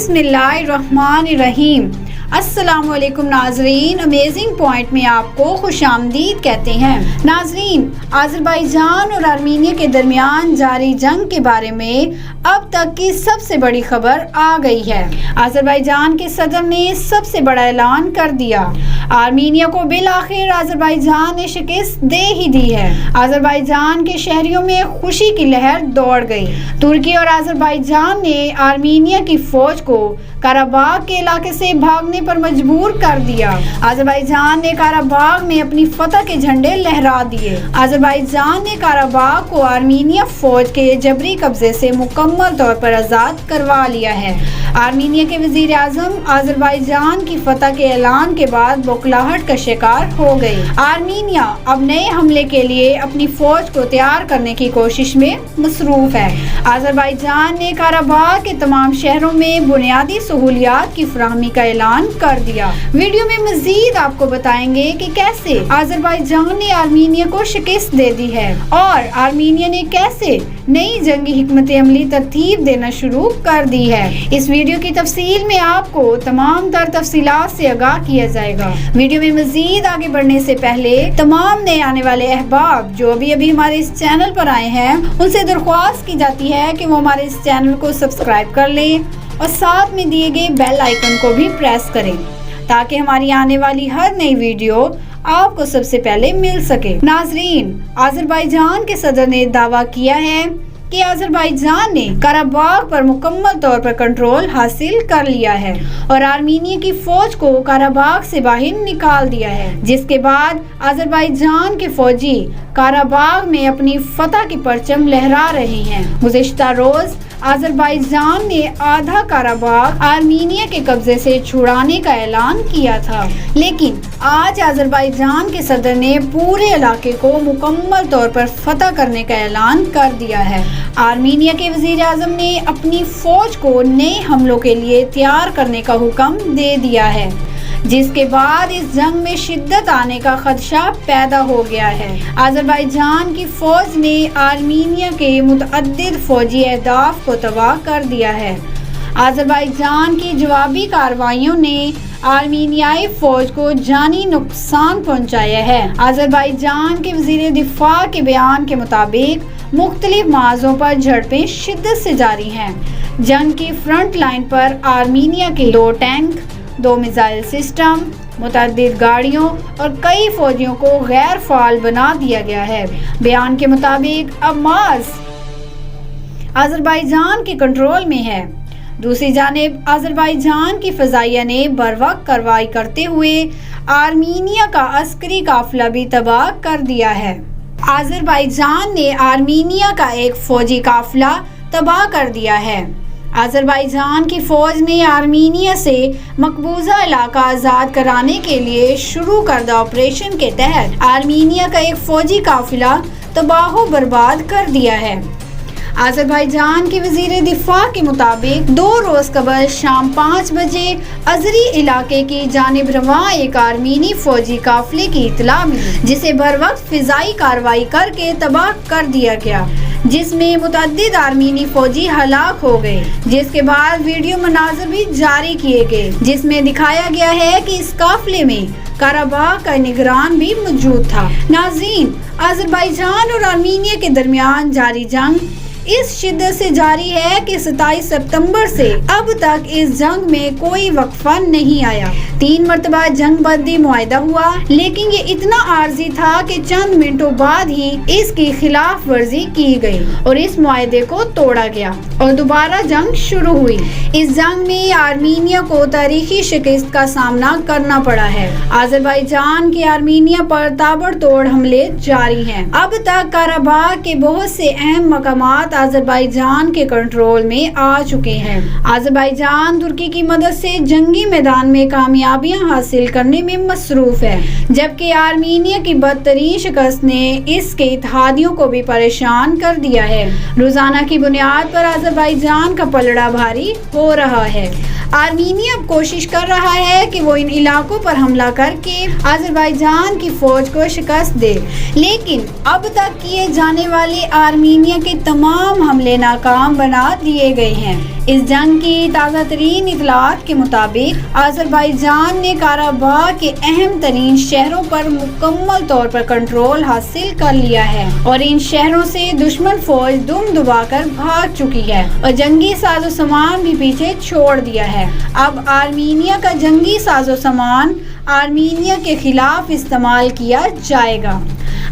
बिस्मिल्लाहिर्रहमानिर्रहीम। अस्सलाम वालेकुम नाजरीन, अमेजिंग पॉइंट में आपको खुश आमदीद कहते हैं। नाजरीन, आज़रबाईजान और आर्मीनिया के दरमियान जारी जंग के बारे में अब तक की सबसे बड़ी खबर आ गई है। आज़रबाईजान के सदर ने सबसे बड़ा ऐलान कर दिया। आर्मीनिया को बिल आखिर आज़रबाईजान ने शिकस्त दे ही दी है। आज़रबाईजान के शहरियों में खुशी की लहर दौड़ गई। तुर्की और आज़रबाईजान ने आर्मीनिया की फौज को काराबाग के इलाके से भागने पर मजबूर कर दिया। आज़रबाईजान ने काराबाग में अपनी फतह के झंडे लहरा दिए। आज़रबाईजान ने काराबाग को आर्मीनिया फौज के जबरी कब्जे से मुकम्मल तौर पर आज़ाद करवा लिया है। आर्मीनिया के वज़ीर आज़म आज़रबाईजान की फतह के ऐलान के बाद बौखलाहट का शिकार हो गई। आर्मीनिया अब नए हमले के लिए अपनी फौज को तैयार करने की कोशिश में मसरूफ है। आज़रबाईजान ने काराबाग के तमाम शहरों में बुनियादी सहूलियात की फराहमी का ऐलान कर दिया। वीडियो में मजीद आपको बताएंगे कि कैसे आज़रबाईजान ने आर्मीनिया को शिकस्त दे दी है और आर्मीनिया ने कैसे नई जंगी हिकमत अमली तरतीब देना शुरू कर दी है। इस वीडियो की तफसील में आपको तमाम तर तफसीलात से आगाह किया जाएगा। वीडियो में मजीद आगे बढ़ने से पहले तमाम नए आने वाले अहबाब जो अभी अभी हमारे इस चैनल पर आए हैं, उनसे दरख्वास्त की जाती है कि वो हमारे इस चैनल को सब्सक्राइब कर लें और साथ में दिए गए बेल आइकन को भी प्रेस करें ताकि हमारी आने वाली हर नई वीडियो आपको सबसे पहले मिल सके। नाजरीन, आज़रबाईजान के सदर ने दावा किया है कि आज़रबाईजान ने काराबाग पर मुकम्मल तौर पर कंट्रोल हासिल कर लिया है और आर्मीनिया की फौज को काराबाग से बाहर निकाल दिया है, जिसके बाद आज़रबाईजान के फौजी काराबाग में अपनी फतह की परचम लहरा रहे हैं। गुज़िश्ता रोज आज़रबाईजान ने आधा काराबाग आर्मीनिया के कब्जे से छुड़ाने का ऐलान किया था, लेकिन आज आज़रबाईजान के सदर ने पूरे इलाके को मुकम्मल तौर पर फतह करने का ऐलान कर दिया है। आर्मीनिया के वज़ीर आज़म ने अपनी फौज को नए हमलों के लिए तैयार करने का हुक्म दे दिया है, जिसके बाद इस जंग में शिद्दत आने का खदशा पैदा हो गया है। आज़रबाईजान की फौज ने आर्मीनिया के मुतअद्दिद फौजी अहदाफ को तबाह कर दिया है। आज़रबाईजान की जवाबी कार्रवाइयों ने आर्मीनियाई फौज को जानी नुकसान पहुंचाया है। आज़रबाईजान के वज़ीर दिफा के बयान के मुताबिक मुख्तलिफ मार्ज़ों पर झड़पें शिद्दत से जारी हैं। जंग की फ्रंट लाइन पर आर्मीनिया के 2 टैंक, 2 मिसाइल सिस्टम, मुतअद्दिद गाड़ियों और कई फौजियों को गैर फाल बना दिया गया है। बयान के मुताबिक अब मार्स आज़रबाईजान के कंट्रोल में है। दूसरी जानिब आज़रबाईजान की फ़ज़ाइया ने बरवक्त कार्रवाई करते हुए आर्मीनिया का अस्करी काफिला भी तबाह कर दिया है। आज़रबाईजान ने आर्मीनिया का एक फ़ौजी काफिला तबाह कर दिया है। आज़रबाईजान की फ़ौज ने आर्मीनिया से मकबूजा इलाका आज़ाद कराने के लिए शुरू करदा ऑपरेशन के तहत आर्मीनिया का एक फ़ौजी काफिला तबाह बर्बाद कर दिया है। आज़रबाईजान के वज़ीर दिफा के मुताबिक 2 रोज़ कबल शाम 5 बजे अजरी इलाके की जानिब रवां एक आर्मीनी फौजी काफिले की इत्तला मिली, जिसे बर वक्त फ़िज़ाई कार्रवाई करके तबाह कर दिया गया, जिसमें मुतअद्दिद आर्मीनी फौजी हलाक हो गए। जिसके बाद वीडियो मनाज़र भी जारी किए गए, जिसमें दिखाया गया है कि इस काफिले में काराबाग का निगरान भी मौजूद था। नाज़रीन, आज़रबाईजान और आर्मीनिया के दरमियान जारी जंग इस शिद्दत से जारी है कि 27 सितंबर से अब तक इस जंग में कोई वक्फा नहीं आया। 3 मरतबा जंग बंदी मुआहदा हुआ, लेकिन ये इतना आर्जी था कि चंद मिनटों बाद ही इसकी खिलाफ वर्जी की गई और इस मुआहदे को तोड़ा गया और दोबारा जंग शुरू हुई। इस जंग में आर्मीनिया को तारीखी शिकस्त का सामना करना पड़ा है। आज़रबाईजान के आर्मीनिया पर ताबड़तोड़ हमले जारी हैं। अब तक काराबाग के बहुत से अहम मकामात आज़रबाईजान के कंट्रोल में आ चुके हैं। आज़रबाईजान तुर्की की मदद से जंगी मैदान में कामयाबियां हासिल करने में मसरूफ है, जबकि आर्मीनिया की बदतरीन शिकस्त ने इसके इत्तेहादियों को भी परेशान कर दिया है। रोजाना की बुनियाद पर आज़रबाईजान का पलड़ा भारी हो रहा है। आर्मीनिया अब कोशिश कर रहा है कि वो इन इलाकों पर हमला करके आज़रबाईजान की फौज को शिकस्त दे, लेकिन अब तक किए जाने वाले आर्मीनिया के तमाम तमाम हमले नाकाम बना दिए गए हैं। इस जंग की ताज़ा तरीन इतलात के मुताबिक आज़रबाईजान ने काराबाग के अहम तरीन शहरों पर मुकम्मल तौर पर कंट्रोल हासिल कर लिया है और इन शहरों से दुश्मन फौज दुम दुबाकर भाग चुकी है और जंगी साजो सामान भी पीछे छोड़ दिया है। अब आर्मीनिया का जंगी साजो सामान आर्मीनिया के खिलाफ इस्तेमाल किया जाएगा।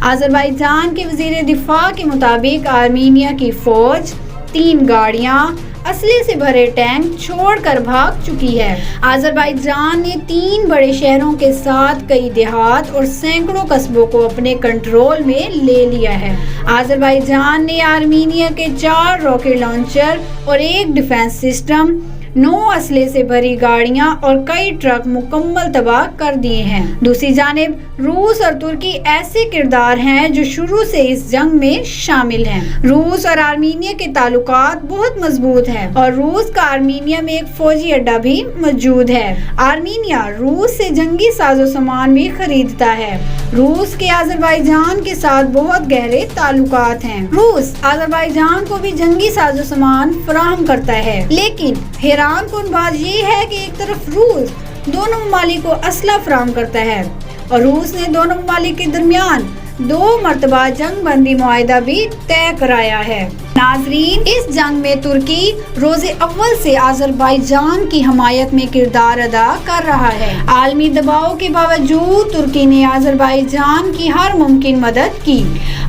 आज़रबाईजान के वज़ीर दिफा के मुताबिक आर्मीनिया की फौज 3 गाड़ियाँ असले से भरे टैंक छोड़कर भाग चुकी है। आज़रबाईजान ने 3 बड़े शहरों के साथ कई देहात और सैकड़ों कस्बों को अपने कंट्रोल में ले लिया है। आज़रबाईजान ने आर्मीनिया के 4 रॉकेट लॉन्चर और 1 डिफेंस सिस्टम, 9 असले से भरी गाड़ियां और कई ट्रक मुकम्मल तबाह कर दिए हैं। दूसरी जानिब रूस और तुर्की ऐसे किरदार हैं जो शुरू से इस जंग में शामिल हैं। रूस और आर्मीनिया के ताल्लुकात बहुत मजबूत हैं और रूस का आर्मीनिया में एक फौजी अड्डा भी मौजूद है। आर्मीनिया रूस से जंगी साजो सामान भी खरीदता है। रूस के आज़रबाईजान के साथ बहुत गहरे ताल्लुकात हैं। रूस आज़रबाईजान को भी जंगी साजो सामान फराहम करता है, लेकिन हैरान कुन बात ये है कि एक तरफ रूस दोनों ममालिक को असला फराहम करता है और रूस ने दोनों ममालिक के दरमियान 2 मरतबा जंग बंदी मुआहिदा भी तय कराया है। नाजरीन, इस जंग में तुर्की रोज़े अव्वल से आज़रबाईजान की हमायत में किरदार अदा कर रहा है। आलमी दबाव के बावजूद तुर्की ने आज़रबाईजान की हर मुमकिन मदद की।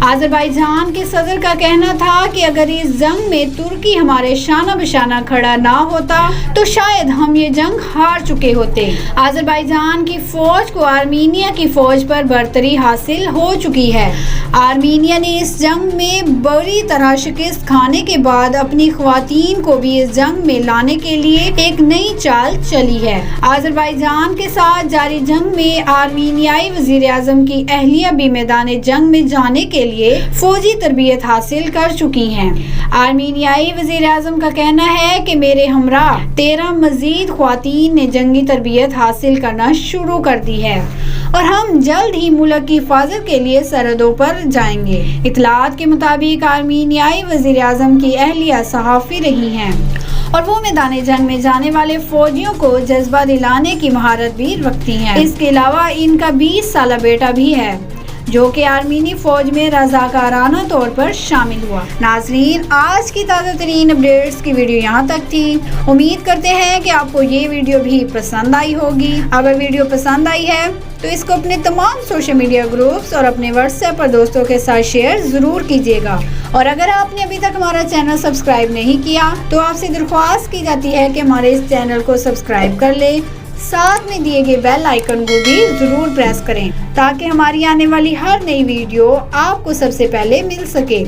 आज़रबाईजान के सदर का कहना था कि अगर इस जंग में तुर्की हमारे शाना बशाना खड़ा ना होता तो शायद हम ये जंग हार चुके होते। आज़रबाईजान की फौज को आर्मीनिया की फौज पर बरतरी हासिल हो चुकी है। आर्मीनिया ने इस जंग में बुरी तरह शिकस्त खाने के बाद अपनी ख्वातीन को भी इस जंग में लाने के लिए एक नई चाल चली है। आज़रबाईजान के साथ जारी जंग में आर्मीनियाई वज़ीर आज़म की अहलिया भी मैदान जंग में जाने के लिए फौजी तरबियत हासिल कर चुकी हैं। आर्मीनियाई वज़ीर आज़म का कहना है कि मेरे हमरा 13 मजीद ख्वातीन ने जंगी तरबियत हासिल करना शुरू कर दी है और हम जल्द ही मुल्क की हिफाजत के लिए सरहदों पर जाएंगे। इतलात के मुताबिक आर्मीनियाई वज़ीर आज़म की अहलिया सहाफ़ी रही हैं और वो मैदान जंग में जाने वाले फौजियों को जज्बा दिलाने की महारत भी रखती हैं। इसके अलावा इनका 20 साला बेटा भी है जो कि आर्मीनी फौज में रज़ाकाराना तौर पर शामिल हुआ। नाज़रीन, आज की ताज़ा तरीन अपडेट्स की वीडियो यहाँ तक थी। उम्मीद करते हैं कि आपको ये वीडियो भी पसंद आई होगी। अगर वीडियो पसंद आई है तो इसको अपने तमाम सोशल मीडिया ग्रुप्स और अपने व्हाट्सएप पर दोस्तों के साथ शेयर ज़रूर कीजिएगा। और अगर आपने अभी तक हमारा चैनल सब्सक्राइब नहीं किया तो आपसे दरख्वास्त की जाती है कि हमारे इस चैनल को सब्सक्राइब कर ले, साथ में दिए गए बेल आइकन को भी ज़रूर प्रेस करें ताकि हमारी आने वाली हर नई वीडियो आपको सबसे पहले मिल सके।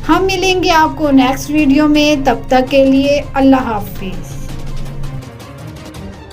हम मिलेंगे आपको नेक्स्ट वीडियो में, तब तक के लिए अल्लाह हाफिज़।